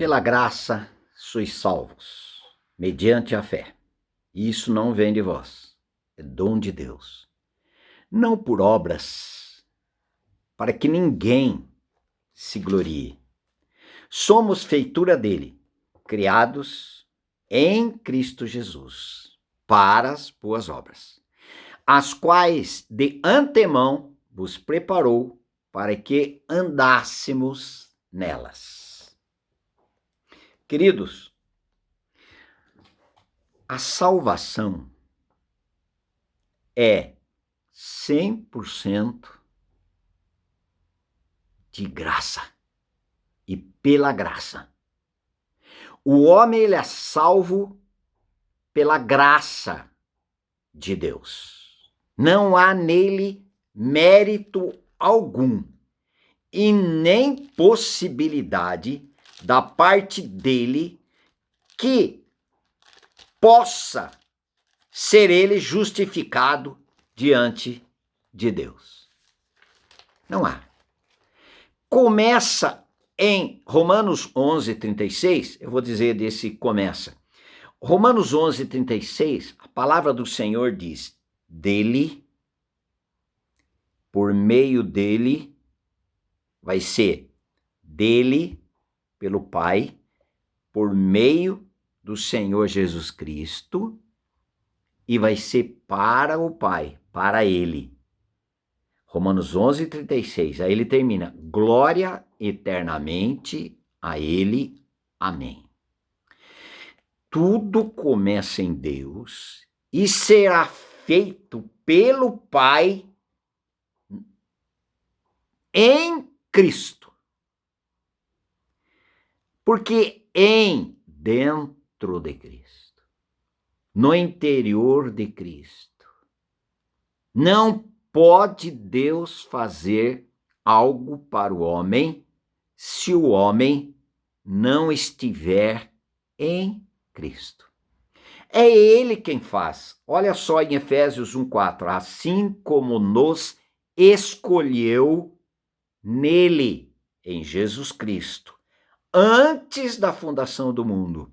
Pela graça sois salvos, mediante a fé. E isso não vem de vós, é dom de Deus. Não por obras, para que ninguém se glorie. Somos feitura dele, criados em Cristo Jesus, para as boas obras, as quais de antemão vos preparou para que andássemos nelas. Queridos, a salvação é 100% de graça e pela graça. O homem ele é salvo pela graça de Deus. Não há nele mérito algum e nem possibilidade da parte dele que possa ser ele justificado diante de Deus. Não há. Começa em Romanos 11:36, eu vou dizer desse começa. Romanos 11:36, a palavra do Senhor diz: dele, por meio dele, vai ser dele, pelo Pai, por meio do Senhor Jesus Cristo, e vai ser para o Pai, para ele. Romanos 11:36, aí ele termina: glória eternamente a ele, amém. Tudo começa em Deus e será feito pelo Pai em Cristo. Porque dentro de Cristo, no interior de Cristo, não pode Deus fazer algo para o homem se o homem não estiver em Cristo. É ele quem faz. Olha só em Efésios 1:4, assim como nos escolheu nele, em Jesus Cristo, antes da fundação do mundo,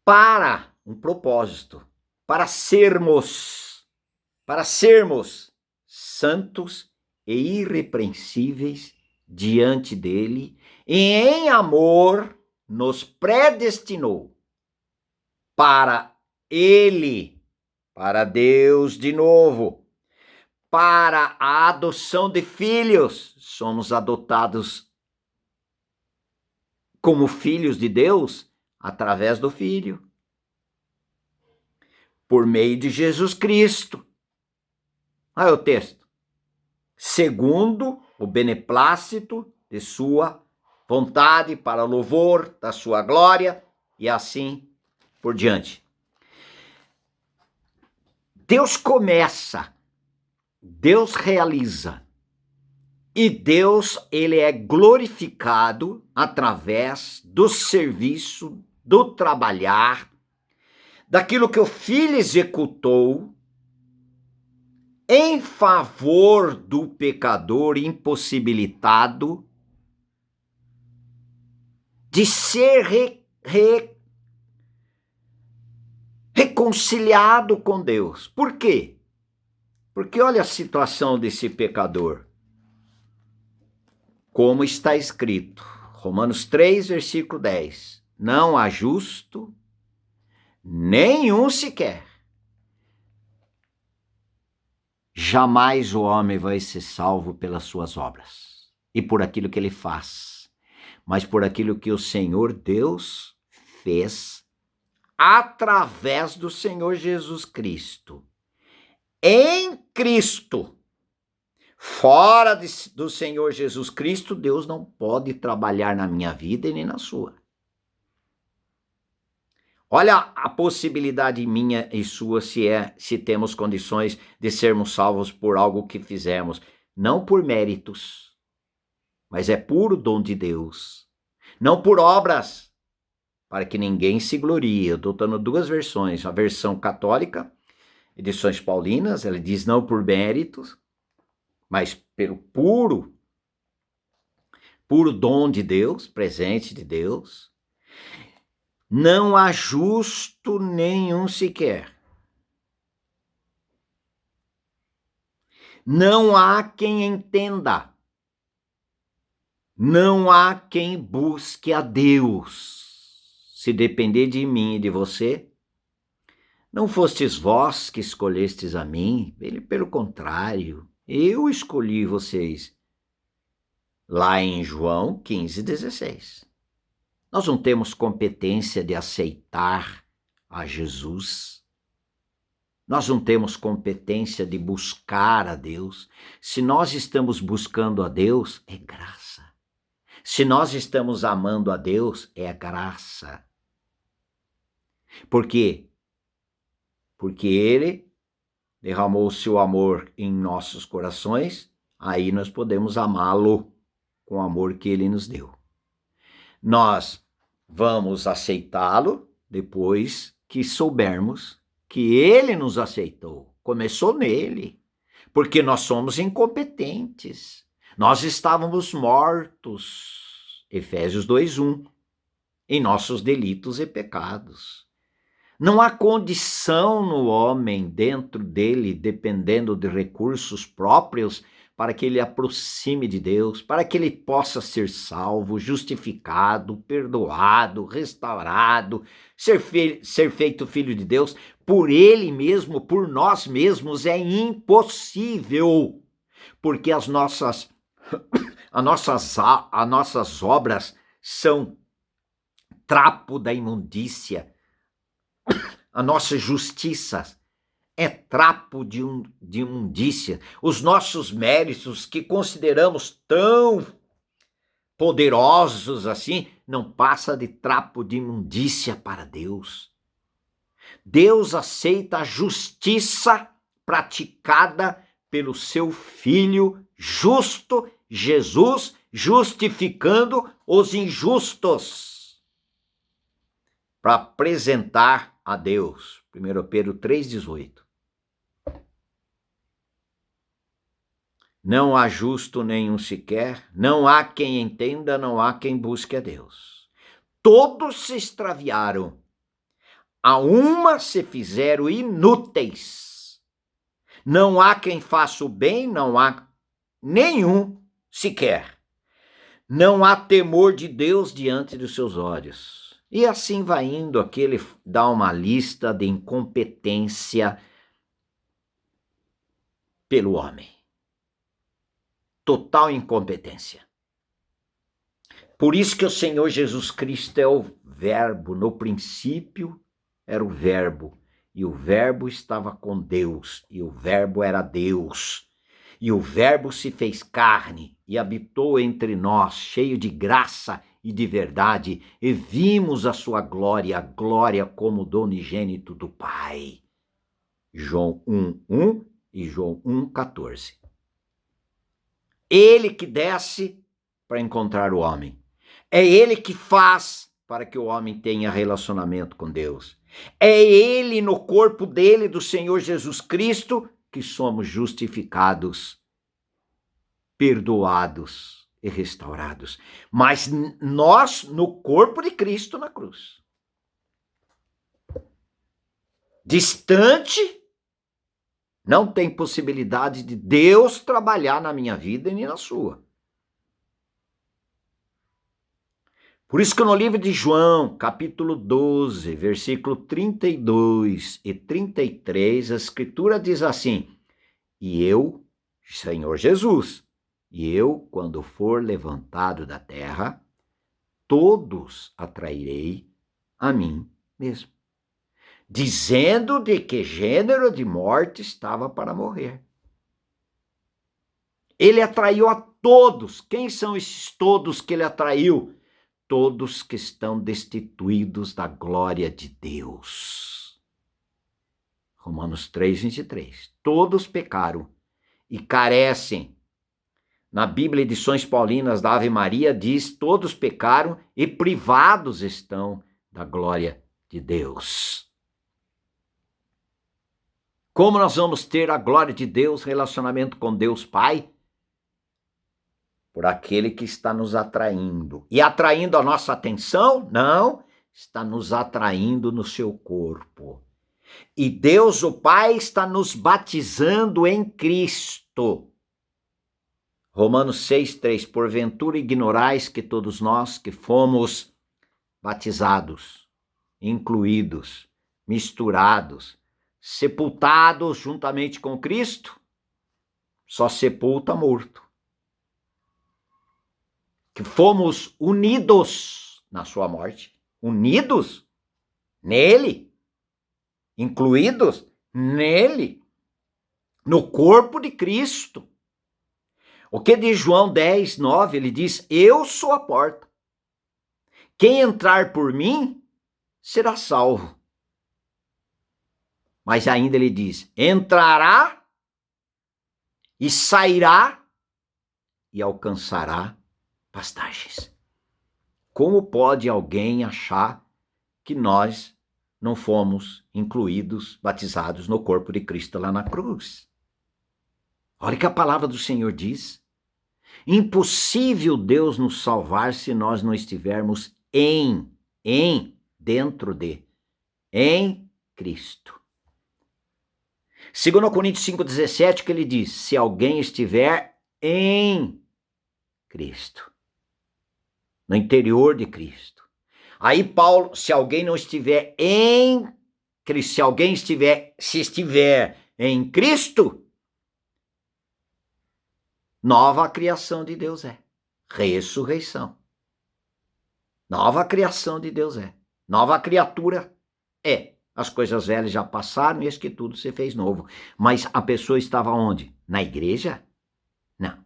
para um propósito, para sermos santos e irrepreensíveis diante dele, e em amor nos predestinou para ele, para Deus de novo, para a adoção de filhos. Somos adotados como filhos de Deus através do Filho, por meio de Jesus Cristo. Olha o texto. Segundo o beneplácito de sua vontade, para louvor da sua glória, e assim por diante. Deus começa, Deus realiza, e Deus ele é glorificado através do serviço, do trabalhar, daquilo que o Filho executou em favor do pecador impossibilitado de ser reconciliado com Deus. Por quê? Porque olha a situação desse pecador. Como está escrito, Romanos 3, versículo 10. Não há justo, nenhum sequer. Jamais o homem vai ser salvo pelas suas obras e por aquilo que ele faz, mas por aquilo que o Senhor Deus fez através do Senhor Jesus Cristo. Em Cristo, fora do Senhor Jesus Cristo, Deus não pode trabalhar na minha vida e nem na sua. Olha a possibilidade minha e sua se temos condições de sermos salvos por algo que fizemos. Não por méritos, mas é puro dom de Deus. Não por obras, para que ninguém se glorie. Eu estou dando duas versões. A versão católica, Edições Paulinas, ela diz não por méritos, mas pelo puro puro dom de Deus, presente de Deus. Não há justo nenhum sequer. Não há quem entenda. Não há quem busque a Deus. Se depender de mim e de você, não fostes vós que escolhestes a mim, pelo contrário, eu escolhi vocês. Lá em João 15:16. Nós não temos competência de aceitar a Jesus. Nós não temos competência de buscar a Deus. Se nós estamos buscando a Deus, é graça. Se nós estamos amando a Deus, é graça. Por quê? Porque Ele derramou o seu amor em nossos corações, aí nós podemos amá-lo com o amor que Ele nos deu. Nós vamos aceitá-lo depois que soubermos que Ele nos aceitou. Começou nele, porque nós somos incompetentes. Nós estávamos mortos, Efésios 2:1, em nossos delitos e pecados. Não há condição no homem dentro dele, dependendo de recursos próprios, para que ele aproxime de Deus, para que ele possa ser salvo, justificado, perdoado, restaurado, ser feito filho de Deus. Por ele mesmo, por nós mesmos, é impossível, porque as nossas obras são trapo da imundícia. A nossa justiça é trapo de imundícia. Os nossos méritos, que consideramos tão poderosos assim, não passa de trapo de imundícia para Deus. Deus aceita a justiça praticada pelo seu Filho justo, Jesus, justificando os injustos, para apresentar a Deus. 1 Pedro 3,18. Não há justo nenhum sequer, não há quem entenda, não há quem busque a Deus. Todos se extraviaram, a uma se fizeram inúteis. Não há quem faça o bem, não há nenhum sequer. Não há temor de Deus diante dos seus olhos. E assim vai indo, aqui ele dá uma lista de incompetência pelo homem. Total incompetência. Por isso que o Senhor Jesus Cristo é o Verbo. No princípio era o Verbo, e o Verbo estava com Deus, e o Verbo era Deus. E o Verbo se fez carne e habitou entre nós, cheio de graça e de verdade, e vimos a sua glória, a glória como do unigênito do Pai. João 1:1 e João 1:14. Ele que desce para encontrar o homem. É ele que faz para que o homem tenha relacionamento com Deus. É ele, no corpo dele, do Senhor Jesus Cristo, que somos justificados, perdoados e restaurados. Mas nós, no corpo de Cristo na cruz. Distante, não tem possibilidade de Deus trabalhar na minha vida e nem na sua. Por isso que no livro de João, capítulo 12, versículo 32 e 33, a Escritura diz assim: e eu, Senhor Jesus, e eu, quando for levantado da terra, todos atrairei a mim mesmo, dizendo de que gênero de morte estava para morrer. Ele atraiu a todos. Quem são esses todos que ele atraiu? Todos que estão destituídos da glória de Deus. Romanos 3:23. Todos pecaram e carecem. Na Bíblia, Edições Paulinas da Ave Maria, diz: todos pecaram e privados estão da glória de Deus. Como nós vamos ter a glória de Deus, relacionamento com Deus Pai? por aquele que está nos atraindo. E atraindo a nossa atenção? Não, está nos atraindo no seu corpo. E Deus, o Pai, está nos batizando em Cristo. Romanos 6,3, porventura ignorais que todos nós que fomos batizados, incluídos, misturados, sepultados juntamente com Cristo, só sepulta morto. Que fomos unidos na sua morte, unidos nele, incluídos nele, no corpo de Cristo. O que diz João 10,9? Ele diz, eu sou a porta. Quem entrar por mim será salvo. Mas ainda ele diz, entrará e sairá e alcançará pastagens. Como pode alguém achar que nós não fomos incluídos, batizados no corpo de Cristo lá na cruz? Olha o que a palavra do Senhor diz. Impossível Deus nos salvar se nós não estivermos em Cristo. 2 Coríntios 5,17 que ele diz, se alguém estiver em Cristo, no interior de Cristo. Aí Paulo, se alguém não estiver em Cristo, se estiver em Cristo, nova criação de Deus é. Ressurreição. Nova criação de Deus é. Nova criatura é. As coisas velhas já passaram e eis que tudo se fez novo. Mas a pessoa estava onde? Na igreja? Não.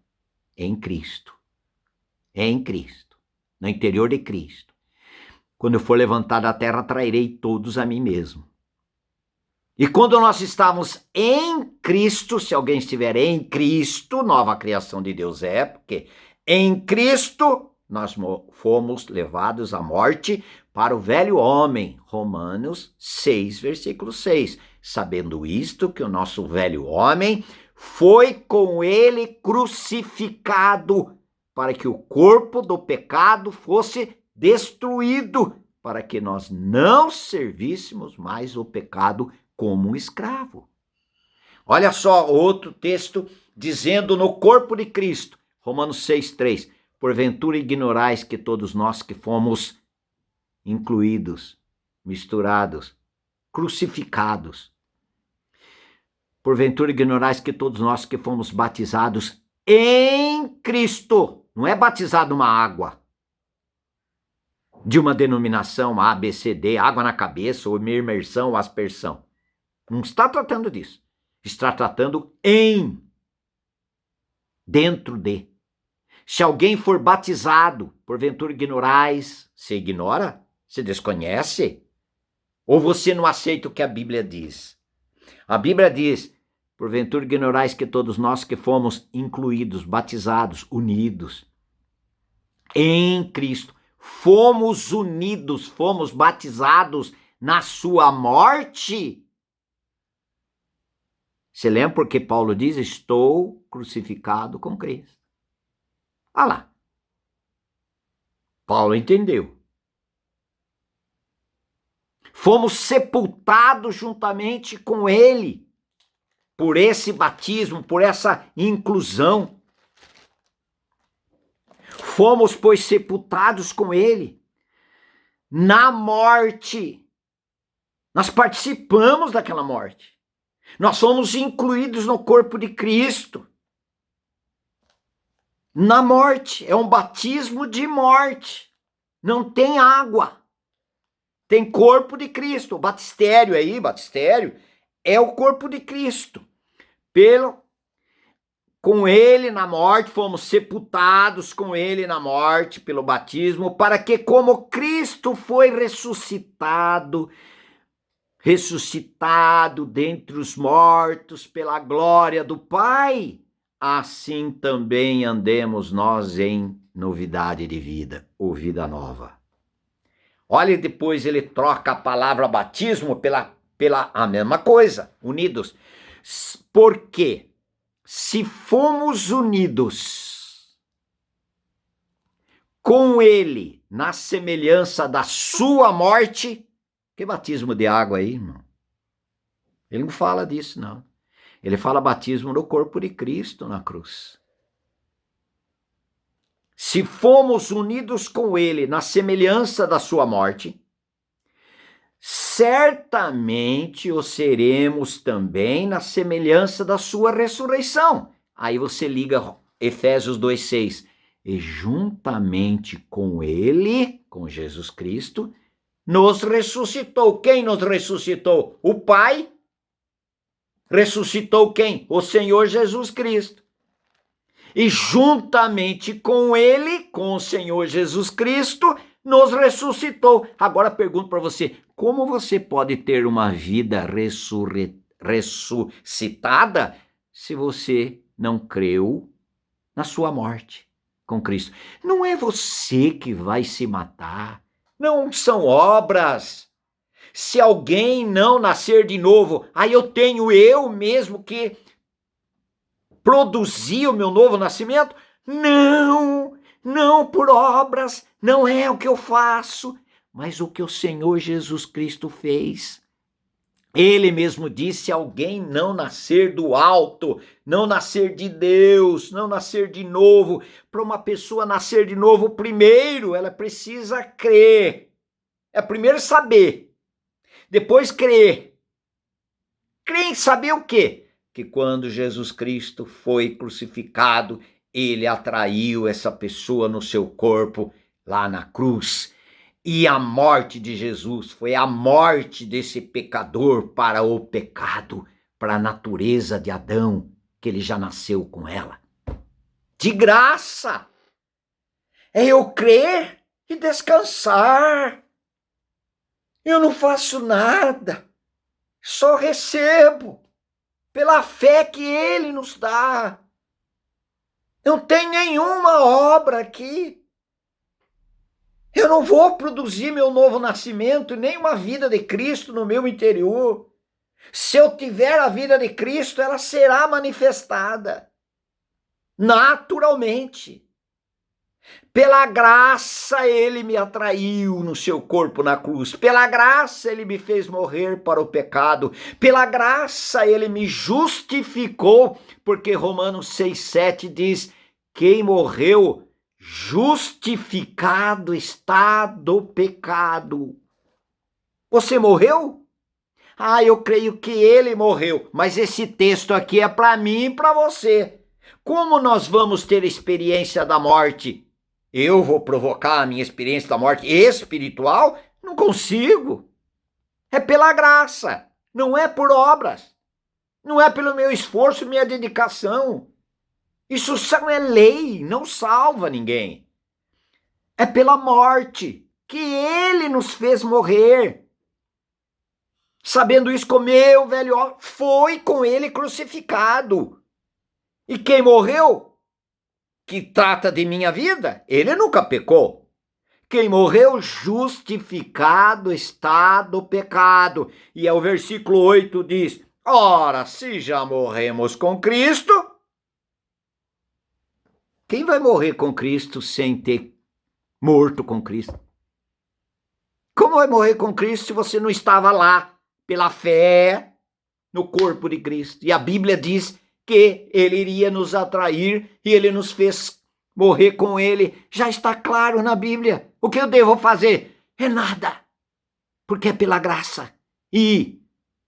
Em Cristo. Em Cristo. No interior de Cristo. Quando eu for levantado da terra, atrairei todos a mim mesmo. E quando nós estamos em Cristo, se alguém estiver em Cristo, nova criação de Deus é, porque em Cristo nós fomos levados à morte para o velho homem. Romanos 6, versículo 6. Sabendo isto, que o nosso velho homem foi com ele crucificado, para que o corpo do pecado fosse destruído, para que nós não servíssemos mais o pecado como um escravo. Olha só outro texto dizendo no corpo de Cristo, Romanos 6,3, porventura ignorais que todos nós que fomos incluídos, misturados, crucificados, porventura ignorais que todos nós que fomos batizados em Cristo, não é batizado numa água, de uma denominação A, B, C, D, água na cabeça, ou imersão, ou aspersão. Não está tratando disso. Está tratando dentro de. Se alguém for batizado, porventura ignorais, você ignora? Você desconhece? Ou você não aceita o que a Bíblia diz? A Bíblia diz, porventura ignorais que todos nós que fomos incluídos, batizados, unidos em Cristo, fomos unidos, fomos batizados na sua morte. Você lembra porque Paulo diz, estou crucificado com Cristo. Ah lá. Paulo entendeu. Fomos sepultados juntamente com ele, por esse batismo, por essa inclusão. Fomos, pois, sepultados com ele na morte. Nós participamos daquela morte. Nós somos incluídos no corpo de Cristo. Na morte. É um batismo de morte. Não tem água. Tem corpo de Cristo. O batistério aí, batistério, é o corpo de Cristo. Com ele na morte, fomos sepultados com ele na morte pelo batismo, para que como Cristo foi ressuscitado dentre os mortos pela glória do Pai, assim também andemos nós em novidade de vida, ou vida nova. Olha, depois ele troca a palavra batismo pela a mesma coisa, unidos. Por quê? Se fomos unidos com ele, na semelhança da sua morte. Que batismo de água aí, irmão? Ele não fala disso, não. Ele fala batismo no corpo de Cristo na cruz. Se fomos unidos com ele na semelhança da sua morte, certamente o seremos também na semelhança da sua ressurreição. Aí você liga Efésios 2:6. E juntamente com ele, com Jesus Cristo, nos ressuscitou. Quem nos ressuscitou? O Pai. Ressuscitou quem? O Senhor Jesus Cristo. E juntamente com ele, com o Senhor Jesus Cristo, nos ressuscitou. Agora pergunto para você, como você pode ter uma vida ressuscitada se você não creu na sua morte com Cristo? Não é você que vai se matar, não são obras. Se alguém não nascer de novo, aí eu tenho eu mesmo que produzir o meu novo nascimento? Não, não por obras, não é o que eu faço, mas o que o Senhor Jesus Cristo fez. Ele mesmo disse: se alguém não nascer do alto, não nascer de Deus, não nascer de novo, para uma pessoa nascer de novo, primeiro ela precisa crer. É primeiro saber, depois crer. Crer em saber o quê? Que quando Jesus Cristo foi crucificado, ele atraiu essa pessoa no seu corpo lá na cruz. E a morte de Jesus foi a morte desse pecador para o pecado, para a natureza de Adão, que ele já nasceu com ela. De graça! É eu crer e descansar. Eu não faço nada, só recebo pela fé que ele nos dá. Não tem nenhuma obra aqui. Eu não vou produzir meu novo nascimento, nem uma vida de Cristo no meu interior. Se eu tiver a vida de Cristo, ela será manifestada naturalmente. Pela graça ele me atraiu no seu corpo na cruz. Pela graça ele me fez morrer para o pecado. Pela graça ele me justificou, porque Romanos 6:7 diz: quem morreu justificado está do pecado. Você morreu? Ah, eu creio que ele morreu, mas esse texto aqui é para mim e para você. Como nós vamos ter experiência da morte? Eu vou provocar a minha experiência da morte espiritual? Não consigo. É pela graça, não é por obras. Não é pelo meu esforço e minha dedicação. Isso não é lei, não salva ninguém. É pela morte que ele nos fez morrer. Sabendo isso, com meu velho homem foi com ele crucificado. E quem morreu, que trata de minha vida, ele nunca pecou. Quem morreu justificado está do pecado. E o versículo 8 diz: ora, se já morremos com Cristo, quem vai morrer com Cristo sem ter morto com Cristo? Como vai morrer com Cristo se você não estava lá pela fé no corpo de Cristo? E a Bíblia diz que ele iria nos atrair e ele nos fez morrer com ele. Já está claro na Bíblia. O que eu devo fazer? É nada, porque é pela graça. E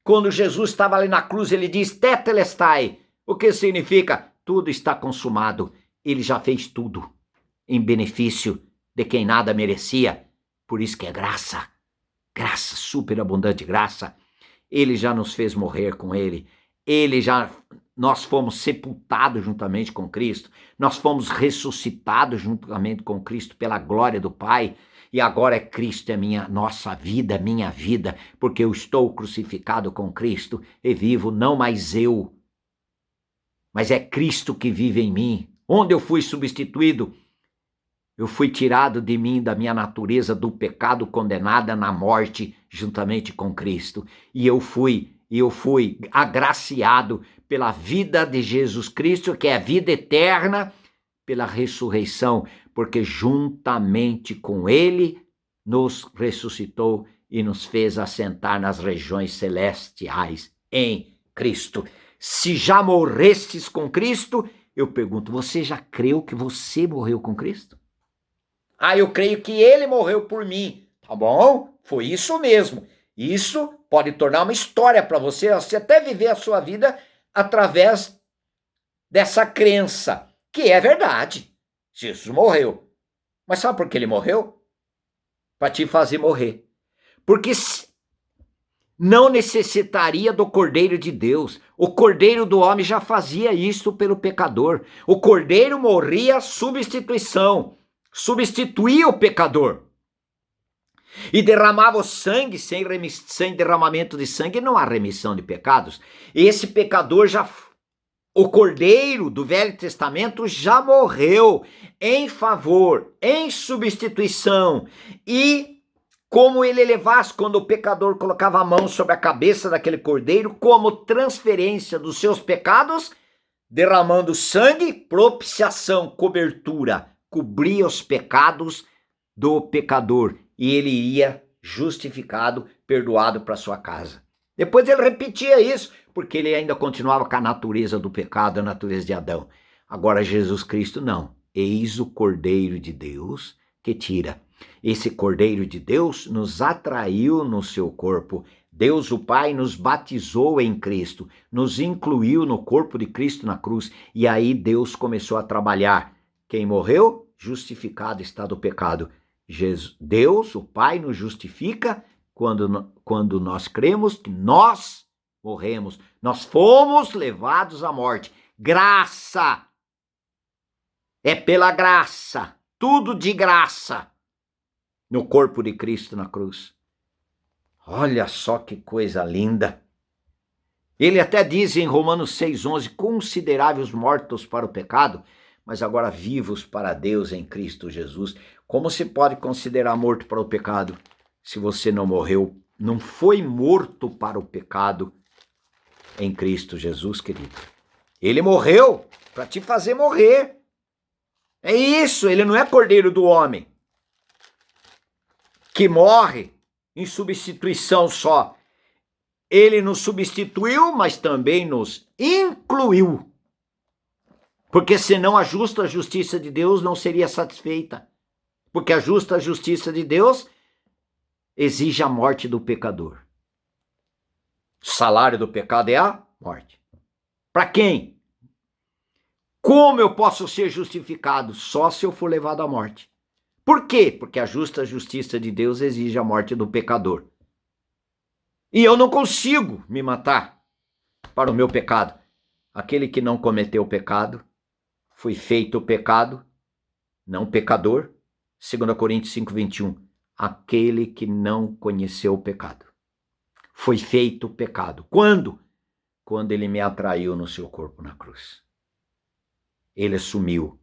quando Jesus estava ali na cruz, ele diz tetelestai, o que significa? Tudo está consumado. Ele já fez tudo em benefício de quem nada merecia. Por isso que é graça. Graça, superabundante graça. Ele já nos fez morrer com ele. Nós fomos sepultados juntamente com Cristo. Nós fomos ressuscitados juntamente com Cristo pela glória do Pai. E agora é Cristo, é nossa vida, minha vida, porque eu estou crucificado com Cristo e vivo não mais eu, mas é Cristo que vive em mim. Onde eu fui substituído? Eu fui tirado de mim, da minha natureza do pecado, condenada na morte juntamente com Cristo. E eu fui agraciado pela vida de Jesus Cristo, que é a vida eterna, pela ressurreição, porque juntamente com ele nos ressuscitou e nos fez assentar nas regiões celestiais em Cristo. Se já morrestes com Cristo, eu pergunto, você já creu que você morreu com Cristo? Ah, eu creio que ele morreu por mim. Tá bom? Foi isso mesmo. Isso pode tornar uma história para você até viver a sua vida através dessa crença, que é verdade. Jesus morreu. Mas sabe por que ele morreu? Para te fazer morrer. Porque não necessitaria do Cordeiro de Deus. O Cordeiro do homem já fazia isso pelo pecador. O Cordeiro morria substituição. Substituía o pecador. E derramava o sangue, sem derramamento de sangue não há remissão de pecados. Esse pecador o Cordeiro do Velho Testamento já morreu em favor, em substituição. E como ele levasse, quando o pecador colocava a mão sobre a cabeça daquele Cordeiro, como transferência dos seus pecados, derramando sangue, propiciação, cobertura, cobria os pecados do pecador. E ele iria justificado, perdoado para sua casa. Depois ele repetia isso, porque ele ainda continuava com a natureza do pecado, a natureza de Adão. Agora Jesus Cristo não. Eis o Cordeiro de Deus que tira. Esse Cordeiro de Deus nos atraiu no seu corpo. Deus, o Pai, nos batizou em Cristo, nos incluiu no corpo de Cristo na cruz. E aí Deus começou a trabalhar. Quem morreu? Justificado está do pecado. Deus, o Pai, nos justifica quando nós cremos que nós morremos. Nós fomos levados à morte. Graça. É pela graça. Tudo de graça. No corpo de Cristo na cruz. Olha só que coisa linda. Ele até diz em Romanos 6,11, consideráveis mortos para o pecado, mas agora vivos para Deus em Cristo Jesus. Como se pode considerar morto para o pecado se você não morreu, não foi morto para o pecado em Cristo Jesus, querido? Ele morreu para te fazer morrer. É isso, ele não é cordeiro do homem que morre em substituição só. Ele nos substituiu, mas também nos incluiu. Porque senão a justa justiça de Deus não seria satisfeita. Porque a justa justiça de Deus exige a morte do pecador. O salário do pecado é a morte. Para quem? Como eu posso ser justificado? Só se eu for levado à morte. Por quê? Porque a justa justiça de Deus exige a morte do pecador. E eu não consigo me matar para o meu pecado. Aquele que não cometeu pecado, foi feito pecado, não pecador. 2 Coríntios 5,21. Aquele que não conheceu o pecado. Foi feito pecado. Quando? Quando ele me atraiu no seu corpo na cruz. Ele assumiu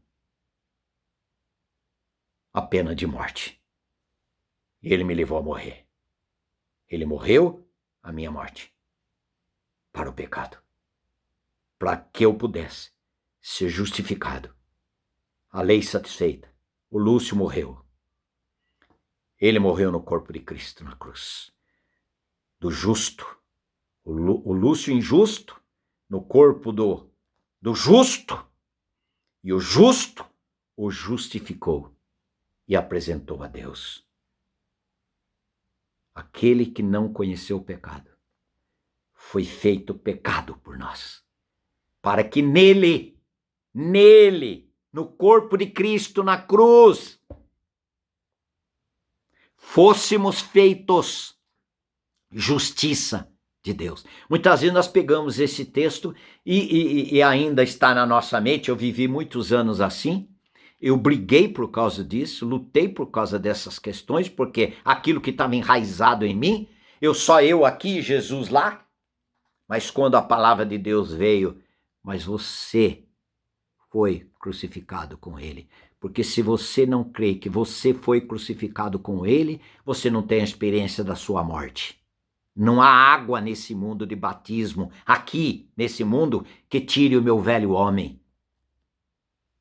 a pena de morte. Ele me levou a morrer. Ele morreu a minha morte. Para o pecado. Para que eu pudesse ser justificado. A lei satisfeita. O Lúcio morreu. Ele morreu no corpo de Cristo na cruz. Do justo. O Lúcio injusto no corpo do justo. E o justo o justificou e apresentou a Deus. Aquele que não conheceu o pecado foi feito pecado por nós. Para que nele, no corpo de Cristo na cruz, fôssemos feitos justiça de Deus. Muitas vezes nós pegamos esse texto e ainda está na nossa mente. Eu vivi muitos anos assim. Eu briguei por causa disso, lutei por causa dessas questões, porque aquilo que estava enraizado em mim, eu aqui, Jesus lá. Mas quando a palavra de Deus veio, mas você foi crucificado com ele. Porque se você não crê que você foi crucificado com ele, você não tem a experiência da sua morte. Não há água nesse mundo de batismo, aqui, nesse mundo, que tire o meu velho homem.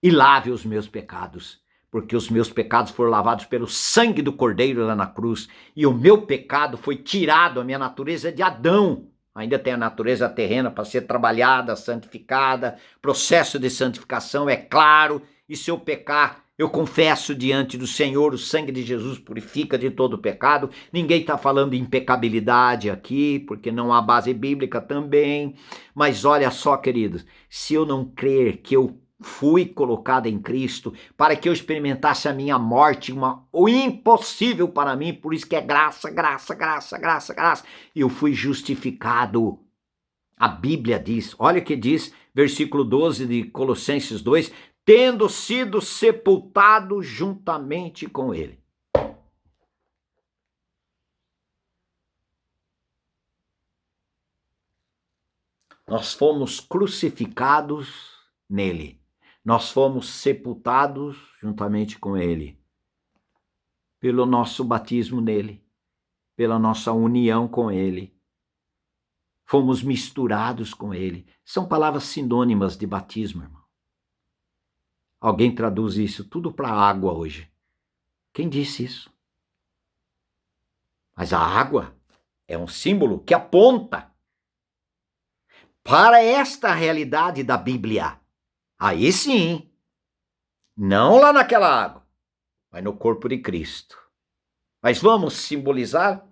e lave os meus pecados, porque os meus pecados foram lavados pelo sangue do Cordeiro lá na cruz, e o meu pecado foi tirado, a minha natureza de Adão. Ainda tem a natureza terrena para ser trabalhada, santificada, processo de santificação, é claro, e se eu pecar, eu confesso diante do Senhor, o sangue de Jesus purifica de todo pecado. Ninguém está falando de impecabilidade aqui, porque não há base bíblica também. Mas olha só, queridos, se eu não crer que eu fui colocado em Cristo para que eu experimentasse a minha morte, o impossível para mim, por isso que é graça, graça, graça, graça, graça. Eu fui justificado. A Bíblia diz, olha o que diz, versículo 12 de Colossenses 2, tendo sido sepultado juntamente com ele. Nós fomos crucificados nele. Nós fomos sepultados juntamente com ele. Pelo nosso batismo nele. Pela nossa união com ele. Fomos misturados com ele. São palavras sinônimas de batismo, irmão. Alguém traduz isso tudo para água hoje. Quem disse isso? Mas a água é um símbolo que aponta para esta realidade da Bíblia. Aí sim, não lá naquela água, mas no corpo de Cristo. Mas vamos simbolizar,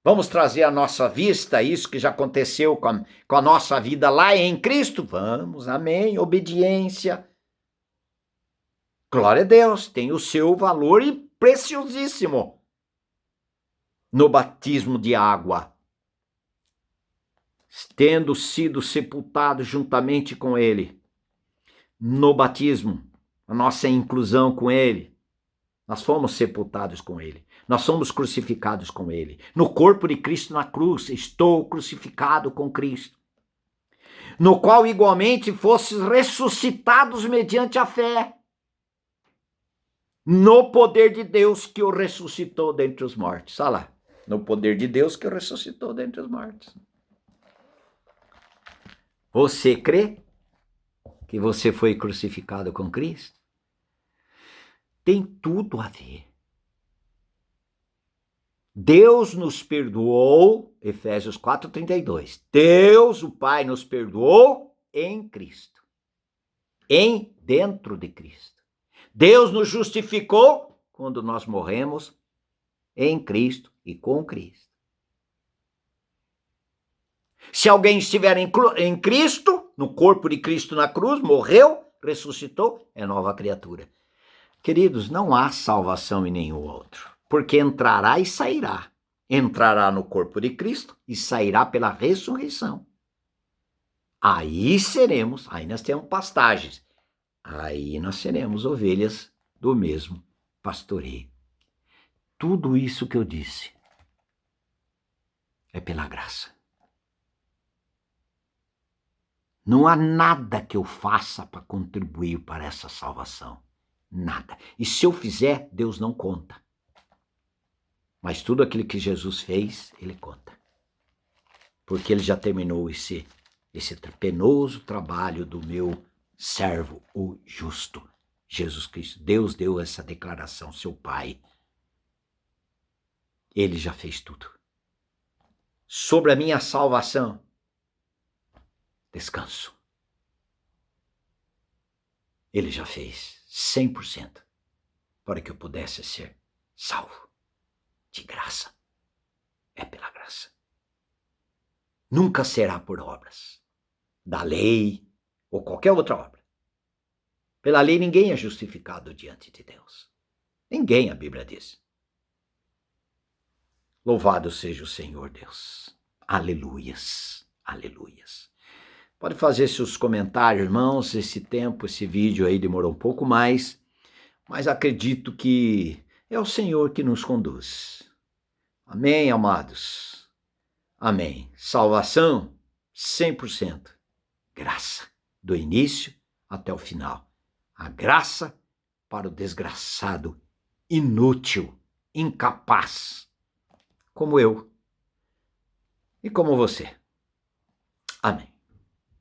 vamos trazer à nossa vista isso que já aconteceu com a nossa vida lá em Cristo? Vamos, amém, obediência. Glória a Deus, tem o seu valor e preciosíssimo no batismo de água. Tendo sido sepultado juntamente com ele, no batismo, a nossa inclusão com ele, nós fomos sepultados com ele, nós somos crucificados com ele. No corpo de Cristo na cruz, estou crucificado com Cristo, no qual igualmente fostes ressuscitados mediante a fé, no poder de Deus que o ressuscitou dentre os mortos. Olha lá, no poder de Deus que o ressuscitou dentre os mortos. Você crê que você foi crucificado com Cristo? Tem tudo a ver. Deus nos perdoou, Efésios 4:32. Deus, o Pai, nos perdoou em Cristo. Dentro de Cristo. Deus nos justificou quando nós morremos em Cristo e com Cristo. Se alguém estiver em Cristo, no corpo de Cristo na cruz, morreu, ressuscitou, é nova criatura. Queridos, não há salvação em nenhum outro, porque entrará e sairá. Entrará no corpo de Cristo e sairá pela ressurreição. Aí nós temos pastagens, aí nós seremos ovelhas do mesmo pastoreio. Tudo isso que eu disse é pela graça. Não há nada que eu faça para contribuir para essa salvação. Nada. E se eu fizer, Deus não conta. Mas tudo aquilo que Jesus fez, ele conta. Porque ele já terminou esse penoso trabalho do meu servo, o justo, Jesus Cristo. Deus deu essa declaração, seu Pai. Ele já fez tudo. Sobre a minha salvação, descanso. Ele já fez 100% para que eu pudesse ser salvo. De graça. É pela graça. Nunca será por obras da lei ou qualquer outra obra. Pela lei ninguém é justificado diante de Deus. Ninguém, a Bíblia diz. Louvado seja o Senhor Deus. Aleluias. Aleluias. Pode fazer seus comentários, irmãos. Esse vídeo aí demorou um pouco mais, mas acredito que é o Senhor que nos conduz. Amém, amados? Amém. Salvação, 100%. Graça, do início até o final. A graça para o desgraçado, inútil, incapaz, como eu e como você. Amém.